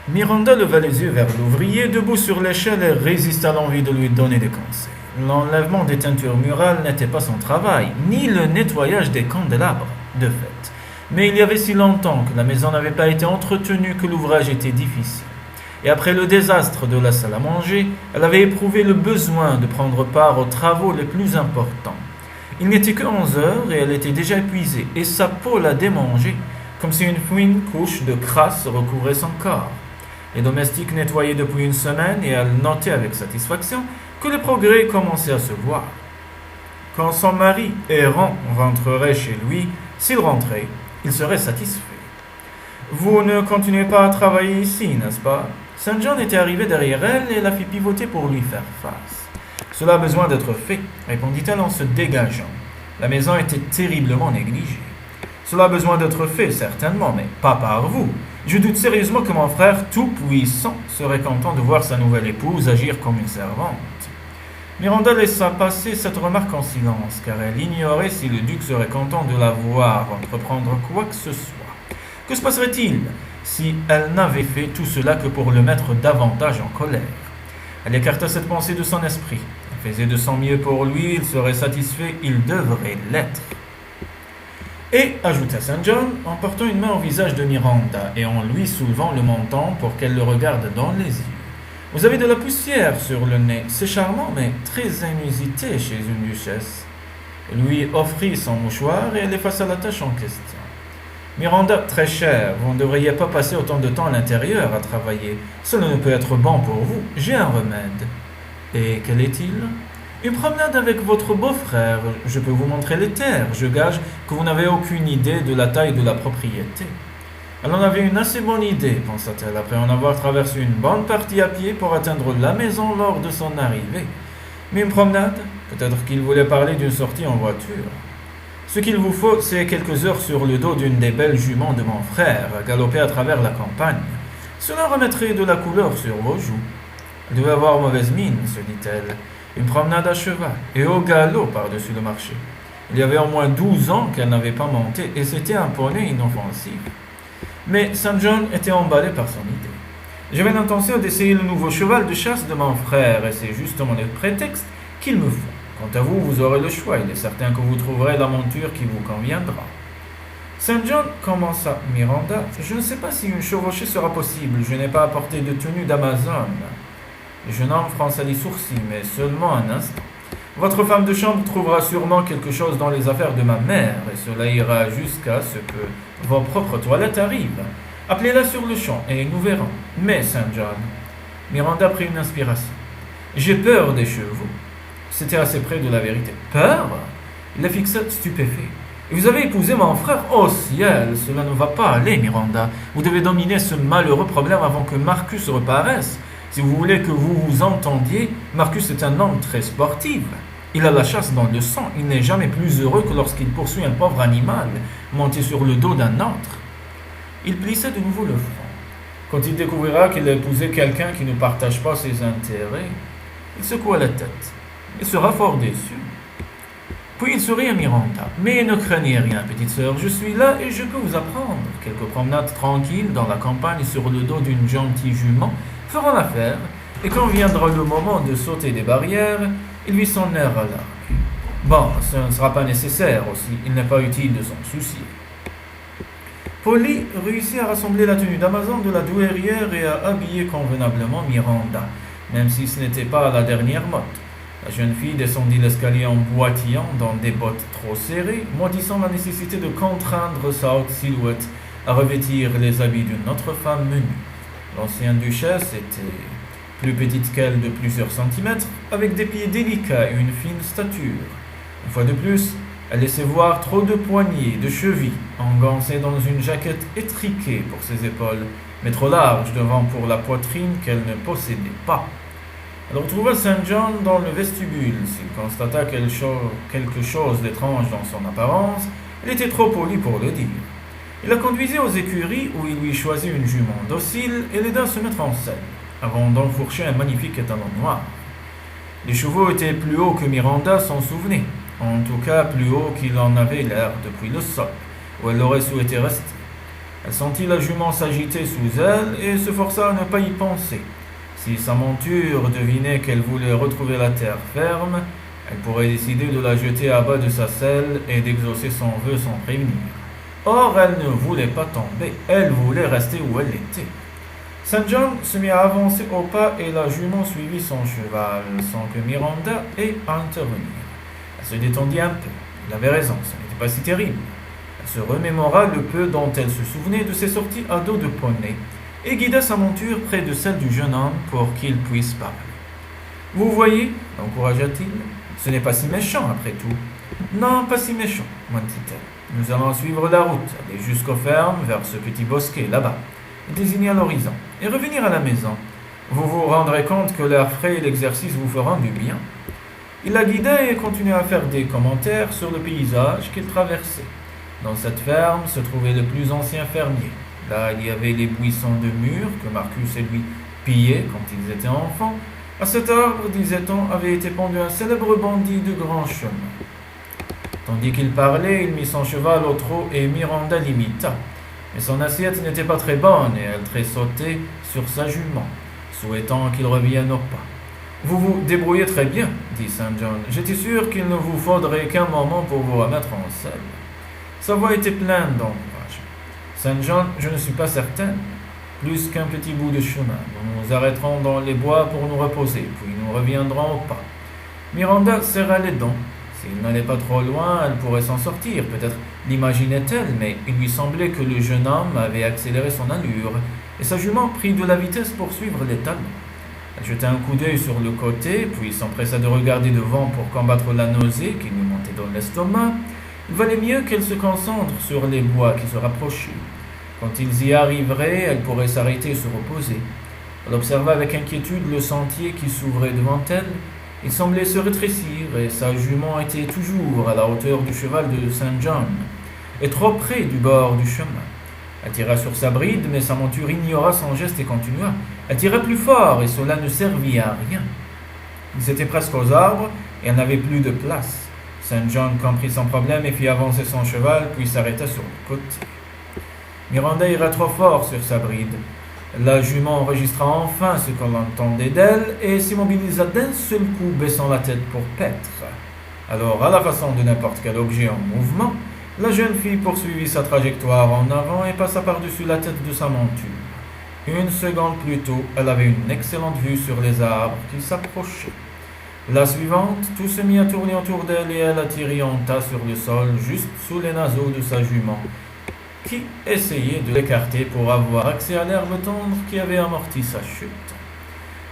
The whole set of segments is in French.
Miranda leva les yeux vers l'ouvrier, debout sur l'échelle, et résista à l'envie de lui donner des conseils. L'enlèvement des teintures murales n'était pas son travail, ni le nettoyage des candélabres, de fait. Mais il y avait si longtemps que la maison n'avait pas été entretenue que l'ouvrage était difficile. Et après le désastre de la salle à manger, elle avait éprouvé le besoin de prendre part aux travaux les plus importants. Il n'était que 11 heures et elle était déjà épuisée, et sa peau la démangeait, comme si une fine couche de crasse recouvrait son corps. Les domestiques nettoyaient depuis une semaine et elle notait avec satisfaction que les progrès commençaient à se voir. Quand son mari errant rentrerait chez lui, s'il rentrait, il serait satisfait. Vous ne continuez pas à travailler ici, n'est-ce pas? Saint John était arrivé derrière elle et la fit pivoter pour lui faire face. Cela a besoin d'être fait, répondit-elle en se dégageant. La maison était terriblement négligée. Cela a besoin d'être fait, certainement, mais pas par vous. Je doute sérieusement que mon frère tout-puissant serait content de voir sa nouvelle épouse agir comme une servante. Miranda laissa passer cette remarque en silence, car elle ignorait si le duc serait content de la voir entreprendre quoi que ce soit. Que se passerait-il si elle n'avait fait tout cela que pour le mettre davantage en colère? Elle écarta cette pensée de son esprit. Elle faisait de son mieux pour lui, il serait satisfait, il devrait l'être. Et, ajouta Saint John, en portant une main au visage de Miranda et en lui soulevant le menton pour qu'elle le regarde dans les yeux. Vous avez de la poussière sur le nez, c'est charmant, mais très inusité chez une duchesse. Il lui offrit son mouchoir et elle effaça la tâche en question. Miranda, très chère, vous ne devriez pas passer autant de temps à l'intérieur à travailler. Cela ne peut être bon pour vous. J'ai un remède. Et quel est-il? Une promenade avec votre beau-frère. Je peux vous montrer les terres. Je gage que vous n'avez aucune idée de la taille de la propriété. Elle en avait une assez bonne idée, pensa-t-elle, après en avoir traversé une bonne partie à pied pour atteindre la maison lors de son arrivée. Mais une promenade? Peut-être qu'il voulait parler d'une sortie en voiture. Ce qu'il vous faut, c'est quelques heures sur le dos d'une des belles juments de mon frère, à galoper à travers la campagne. Cela remettrait de la couleur sur vos joues. Elle devait avoir mauvaise mine, se dit-elle. Une promenade à cheval, et au galop par-dessus le marché. Il y avait au moins 12 ans qu'elle n'avait pas monté, et c'était un poney inoffensif. Mais Saint John était emballé par son idée. J'avais l'intention d'essayer le nouveau cheval de chasse de mon frère, et c'est justement le prétexte qu'il me faut. Quant à vous, vous aurez le choix, il est certain que vous trouverez la monture qui vous conviendra. Saint John commença. Miranda, je ne sais pas si une chevauchée sera possible, je n'ai pas apporté de tenue d'Amazone. Le jeune homme fronça les sourcils, mais seulement un instant. Votre femme de chambre trouvera sûrement quelque chose dans les affaires de ma mère, et cela ira jusqu'à ce que vos propres toilettes arrivent. Appelez-la sur le champ, et nous verrons. Mais, Saint John, Miranda prit une inspiration. J'ai peur des chevaux. C'était assez près de la vérité. Peur? Il la fixa stupéfait. Et vous avez épousé mon frère? Oh ciel, cela ne va pas aller, Miranda. Vous devez dominer ce malheureux problème avant que Marcus reparaisse. Si vous voulez que vous vous entendiez, Marcus est un homme très sportif. Il a la chasse dans le sang. Il n'est jamais plus heureux que lorsqu'il poursuit un pauvre animal, monté sur le dos d'un autre. Il plissa de nouveau le front. Quand il découvrira qu'il a épousé quelqu'un qui ne partage pas ses intérêts, il secoua la tête. Il sera fort déçu. Puis il sourit à Miranda. Mais ne craignez rien, petite sœur, je suis là et je peux vous apprendre. Quelques promenades tranquilles dans la campagne sur le dos d'une gentille jument feront l'affaire, et quand viendra le moment de sauter des barrières, ils lui sonnèrent à l'arme. Bon, ce ne sera pas nécessaire aussi, il n'est pas utile de s'en soucier. Polly réussit à rassembler la tenue d'Amazon de la douairière et à habiller convenablement Miranda, même si ce n'était pas la dernière mode. La jeune fille descendit l'escalier en boitillant dans des bottes trop serrées, maudissant la nécessité de contraindre sa haute silhouette à revêtir les habits d'une autre femme menue. L'ancienne duchesse était plus petite qu'elle de plusieurs centimètres, avec des pieds délicats et une fine stature. Une fois de plus, elle laissait voir trop de poignets, de chevilles, engoncées dans une jaquette étriquée pour ses épaules, mais trop large devant pour la poitrine qu'elle ne possédait pas. Elle retrouva Saint John dans le vestibule. S'il constata quelque chose d'étrange dans son apparence, elle était trop polie pour le dire. Il la conduisit aux écuries où il lui choisit une jument docile et l'aida à se mettre en selle, avant d'enfourcher un magnifique étalon noir. Les chevaux étaient plus hauts que Miranda s'en souvenait, en tout cas plus hauts qu'il en avait l'air depuis le sol, où elle aurait souhaité rester. Elle sentit la jument s'agiter sous elle et se força à ne pas y penser. Si sa monture devinait qu'elle voulait retrouver la terre ferme, elle pourrait décider de la jeter à bas de sa selle et d'exaucer son vœu sans prévenir. Or, elle ne voulait pas tomber, elle voulait rester où elle était. Saint John se mit à avancer au pas et la jument suivit son cheval, sans que Miranda ait à intervenir. Elle se détendit un peu. Il avait raison, ce n'était pas si terrible. Elle se remémora le peu dont elle se souvenait de ses sorties à dos de poney et guida sa monture près de celle du jeune homme pour qu'il puisse parler. « Vous voyez, l'encouragea-t-il, ce n'est pas si méchant après tout. »« Non, pas si méchant, » dit-elle. « Nous allons suivre la route, aller jusqu'aux fermes, vers ce petit bosquet là-bas, et désigner à l'horizon, et revenir à la maison. Vous vous rendrez compte que l'air frais et l'exercice vous feront du bien. » Il la guidait et continuait à faire des commentaires sur le paysage qu'il traversait. Dans cette ferme se trouvait le plus ancien fermier. Là, il y avait les buissons de mûres que Marcus et lui pillaient quand ils étaient enfants. À cet arbre, disait-on, avait été pendu un célèbre bandit de grand chemin. Tandis qu'il parlait, il mit son cheval au trot et Miranda l'imita. Mais son assiette n'était pas très bonne et elle tressautait sur sa jument, souhaitant qu'il revienne au pas. « Vous vous débrouillez très bien, » dit Saint John. « J'étais sûr qu'il ne vous faudrait qu'un moment pour vous remettre en selle. » Sa voix était pleine d'encouragement. « Saint John, je ne suis pas certaine. Plus qu'un petit bout de chemin. Nous nous arrêterons dans les bois pour nous reposer, puis nous reviendrons au pas. » Miranda serra les dents. S'il n'allait pas trop loin, elle pourrait s'en sortir, peut-être l'imaginait-elle, mais il lui semblait que le jeune homme avait accéléré son allure, et sa jument prit de la vitesse pour suivre les talons. Elle jeta un coup d'œil sur le côté, puis s'empressa de regarder devant pour combattre la nausée qui lui montait dans l'estomac. Il valait mieux qu'elle se concentre sur les bois qui se rapprochaient. Quand ils y arriveraient, elle pourrait s'arrêter et se reposer. Elle observa avec inquiétude le sentier qui s'ouvrait devant elle. Il semblait se rétrécir, et sa jument était toujours à la hauteur du cheval de Saint John, et trop près du bord du chemin. Elle tira sur sa bride, mais sa monture ignora son geste et continua. Elle tira plus fort, et cela ne servit à rien. Ils étaient presque aux arbres, et elle n'avait plus de place. Saint John comprit son problème et fit avancer son cheval, puis s'arrêta sur le côté. Miranda ira trop fort sur sa bride. La jument enregistra enfin ce qu'on entendait d'elle et s'immobilisa d'un seul coup, baissant la tête pour paître. Alors, à la façon de n'importe quel objet en mouvement, la jeune fille poursuivit sa trajectoire en avant et passa par-dessus la tête de sa monture. Une seconde plus tôt, elle avait une excellente vue sur les arbres qui s'approchaient. La suivante, tout se mit à tourner autour d'elle et elle atterrit en tas sur le sol, juste sous les naseaux de sa jument, qui essayait de l'écarter pour avoir accès à l'herbe tendre qui avait amorti sa chute.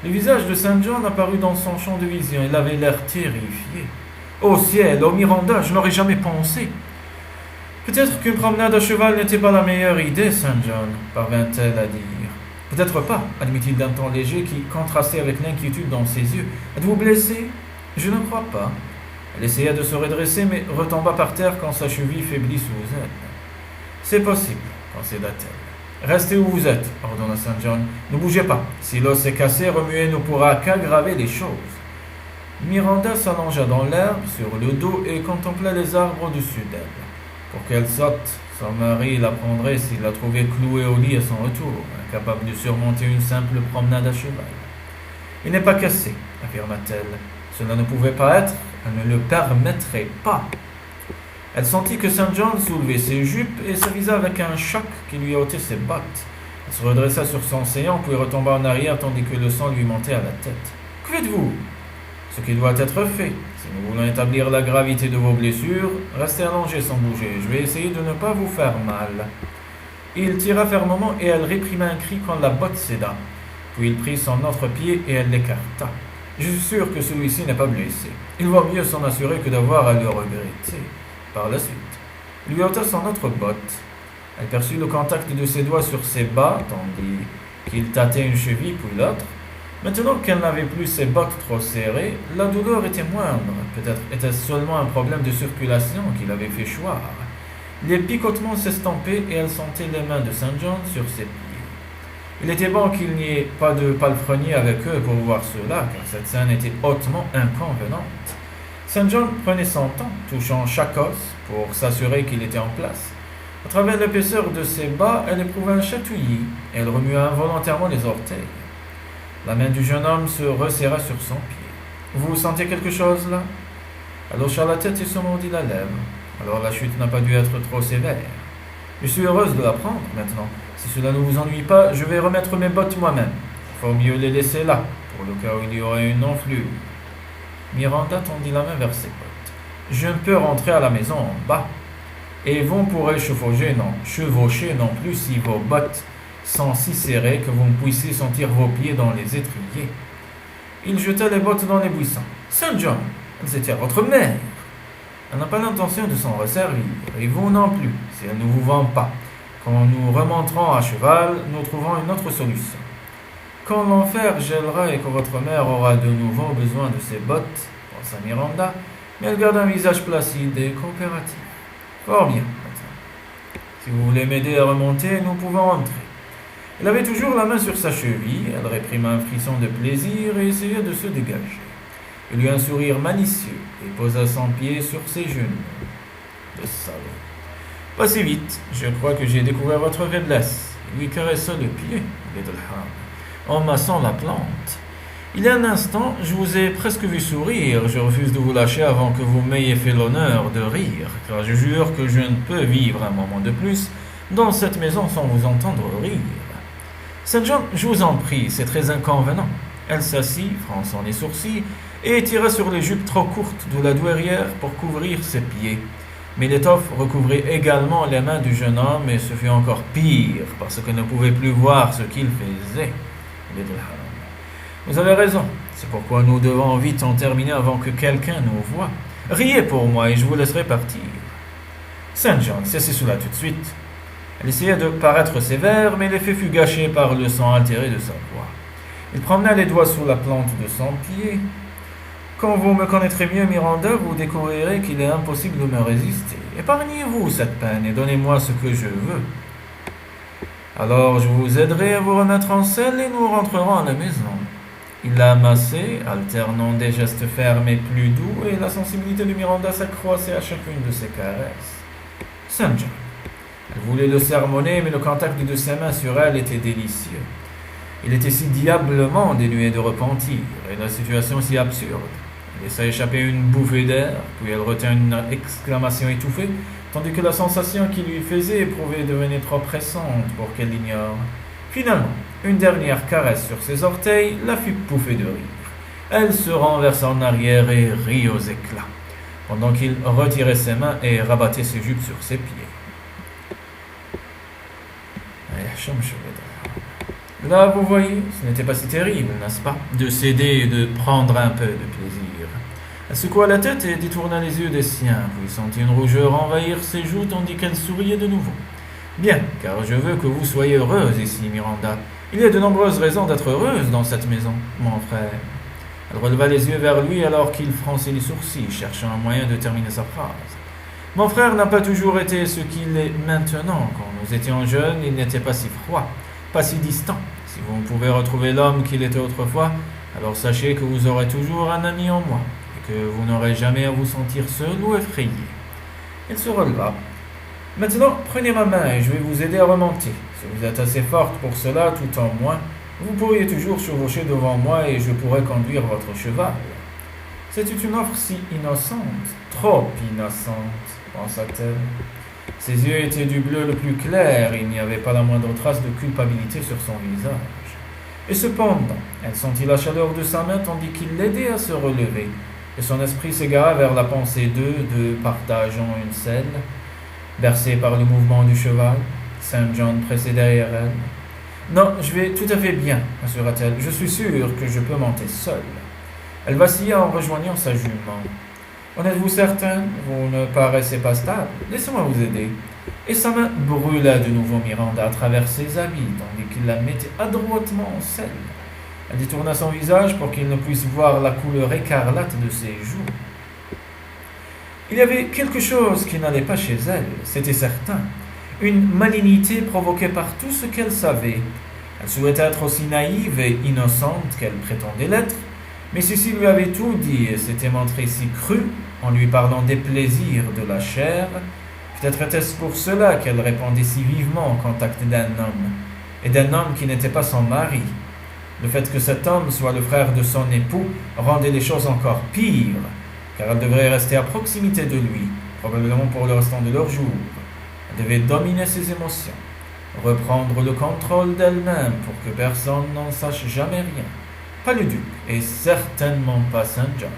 Le visage de Saint John apparut dans son champ de vision. Il avait l'air terrifié. « Ô ciel, ô Miranda, je n'aurais jamais pensé !»« Peut-être qu'une promenade à cheval n'était pas la meilleure idée, Saint John, » parvint-elle à dire. « Peut-être pas, » admit-il d'un ton léger qui contrastait avec l'inquiétude dans ses yeux. « Êtes-vous blessé ?»« Je ne crois pas. » Elle essaya de se redresser, mais retomba par terre quand sa cheville faiblit sous elle. « C'est possible, » concéda-t-elle. « Restez où vous êtes, » ordonna Saint John. « Ne bougez pas. Si l'os est cassé, remuer ne pourra qu'aggraver les choses. » Miranda s'allongea dans l'herbe, sur le dos, et contempla les arbres au-dessus d'elle. Pour qu'elle saute, son mari la prendrait s'il la trouvait clouée au lit à son retour, incapable de surmonter une simple promenade à cheval. « Il n'est pas cassé, » affirma-t-elle. « Cela ne pouvait pas être, elle ne le permettrait pas. » Elle sentit que Saint John soulevait ses jupes et s'avisa avec un choc qui lui ôtait ses bottes. Elle se redressa sur son séant, puis retomba en arrière tandis que le sang lui montait à la tête. « Que faites-vous » ?»« Ce qui doit être fait. Si nous voulons établir la gravité de vos blessures, restez allongés sans bouger. Je vais essayer de ne pas vous faire mal. » Il tira fermement et elle réprima un cri quand la botte céda. Puis il prit son autre pied et elle l'écarta. « Je suis sûr que celui-ci n'est pas blessé. Il vaut mieux s'en assurer que d'avoir à le regretter. » Par la suite, il lui ôta son autre botte. Elle perçut le contact de ses doigts sur ses bas, tandis qu'il tâtait une cheville puis l'autre. Maintenant qu'elle n'avait plus ses bottes trop serrées, la douleur était moindre. Peut-être était-ce seulement un problème de circulation qui l'avait fait choir. Les picotements s'estampaient et elle sentait les mains de Saint John sur ses pieds. Il était bon qu'il n'y ait pas de palefrenier avec eux pour voir cela, car cette scène était hautement inconvenante. Saint John prenait son temps, touchant chaque os pour s'assurer qu'il était en place. travers l'épaisseur de ses bas, elle éprouva un chatouillis, et elle remua involontairement les orteils. La main du jeune homme se resserra sur son pied. « Vous sentez quelque chose là ?» Elle hocha la tête et se mordit la lèvre. Alors la chute n'a pas dû être trop sévère. « Je suis heureuse de la prendre maintenant. Si cela ne vous ennuie pas, je vais remettre mes bottes moi-même. Il faut mieux les laisser là, pour le cas où il y aurait une enflure. » Miranda tendit la main vers ses bottes. « Je ne peux rentrer à la maison en bas. Et vous pourrez chevaucher non plus si vos bottes sont si serrées que vous ne puissiez sentir vos pieds dans les étriers. » Il jeta les bottes dans les buissons. « Saint John, c'était votre mère. Elle n'a pas l'intention de s'en resservir, et vous non plus, si elle ne vous vend pas. Quand nous remonterons à cheval, nous trouverons une autre solution. Quand l'enfer gèlera et que votre mère aura de nouveau besoin de ses bottes, pensa Miranda, mais elle garde un visage placide et coopératif. Fort bien, maintenant. Si vous voulez m'aider à remonter, nous pouvons entrer. Elle avait toujours la main sur sa cheville, elle réprima un frisson de plaisir et essaya de se dégager. Il eut un sourire malicieux et posa son pied sur ses genoux. Le salaud. Pas si vite, je crois que j'ai découvert votre faiblesse. Il lui caressa le pied, en massant la plante. Il y a un instant, je vous ai presque vu sourire. Je refuse de vous lâcher avant que vous m'ayez fait l'honneur de rire, car je jure que je ne peux vivre un moment de plus dans cette maison sans vous entendre rire. Saint John, je vous en prie, c'est très inconvenant. Elle s'assit, fronçant les sourcils, et tira sur les jupes trop courtes de la douairière pour couvrir ses pieds. Mais l'étoffe recouvrait également les mains du jeune homme, et ce fut encore pire, parce qu'elle ne pouvait plus voir ce qu'il faisait. Vous avez raison, c'est pourquoi nous devons vite en terminer avant que quelqu'un nous voie. Riez pour moi et je vous laisserai partir. Saint John, cessez cela tout de suite. Elle essaya de paraître sévère, mais l'effet fut gâché par le sang altéré de sa voix. Il promena les doigts sous la plante de son pied. Quand vous me connaîtrez mieux, Miranda, vous découvrirez qu'il est impossible de me résister. Épargnez-vous cette peine et donnez-moi ce que je veux. Alors je vous aiderai à vous remettre en selle et nous rentrerons à la maison. Il l'a amassé, alternant des gestes fermes et plus doux, et la sensibilité de Miranda s'accroissait à chacune de ses caresses. Saint John. Elle voulait le sermonner, mais le contact de ses mains sur elle était délicieux. Il était si diablement dénué de repentir, et la situation si absurde. Il laissa échapper une bouffée d'air, puis elle retint une exclamation étouffée, tandis que la sensation qu'il lui faisait éprouver devenait trop pressante pour qu'elle l'ignore. Finalement, une dernière caresse sur ses orteils la fit pouffer de rire. Elle se renversa en arrière et rit aux éclats, pendant qu'il retirait ses mains et rabattait ses jupes sur ses pieds. Là, vous voyez, ce n'était pas si terrible, n'est-ce pas, de céder et de prendre un peu de plaisir. Elle secoua la tête et détourna les yeux des siens, puis sentit une rougeur envahir ses joues tandis qu'elle souriait de nouveau. Bien, car je veux que vous soyez heureuse ici, Miranda. Il y a de nombreuses raisons d'être heureuse dans cette maison, mon frère. Elle releva les yeux vers lui alors qu'il fronçait les sourcils, cherchant un moyen de terminer sa phrase. Mon frère n'a pas toujours été ce qu'il est maintenant. Quand nous étions jeunes, il n'était pas si froid, pas si distant. Si vous pouvez retrouver l'homme qu'il était autrefois, alors sachez que vous aurez toujours un ami en moi, et que vous n'aurez jamais à vous sentir seul ou effrayé. Il se releva. Maintenant, prenez ma main et je vais vous aider à remonter. Si vous êtes assez forte pour cela, tout en moins, vous pourriez toujours chevaucher devant moi et je pourrais conduire votre cheval. C'était une offre si innocente, trop innocente, pensa-t-elle. Ses yeux étaient du bleu le plus clair, et il n'y avait pas la moindre trace de culpabilité sur son visage. Et cependant, elle sentit la chaleur de sa main tandis qu'il l'aidait à se relever, et son esprit s'égara vers la pensée d'eux partageant une selle, bercée par le mouvement du cheval. Saint John pressait derrière elle. « Non, je vais tout à fait bien, assura-t-elle. Je suis sûre que je peux monter seule. » Elle vacilla en rejoignant sa jument. « En êtes-vous certain? Vous ne paraissez pas stable. Laissez-moi vous aider. » Et sa main brûla de nouveau Miranda à travers ses habits, tandis qu'il la mettait adroitement en selle. Elle détourna son visage pour qu'il ne puisse voir la couleur écarlate de ses joues. Il y avait quelque chose qui n'allait pas chez elle, c'était certain. Une malignité provoquée par tout ce qu'elle savait. Elle souhaitait être aussi naïve et innocente qu'elle prétendait l'être, mais Cécile lui avait tout dit et s'était montrée si crue, en lui parlant des plaisirs de la chair, Peut-être était-ce pour cela qu'elle répondait si vivement au contact d'un homme, et d'un homme qui n'était pas son mari. Le fait que cet homme soit le frère de son époux rendait les choses encore pires, car elle devrait rester à proximité de lui, probablement pour le restant de leur jour. Elle devait dominer ses émotions, reprendre le contrôle d'elle-même pour que personne n'en sache jamais rien. Pas le duc, et certainement pas Saint John.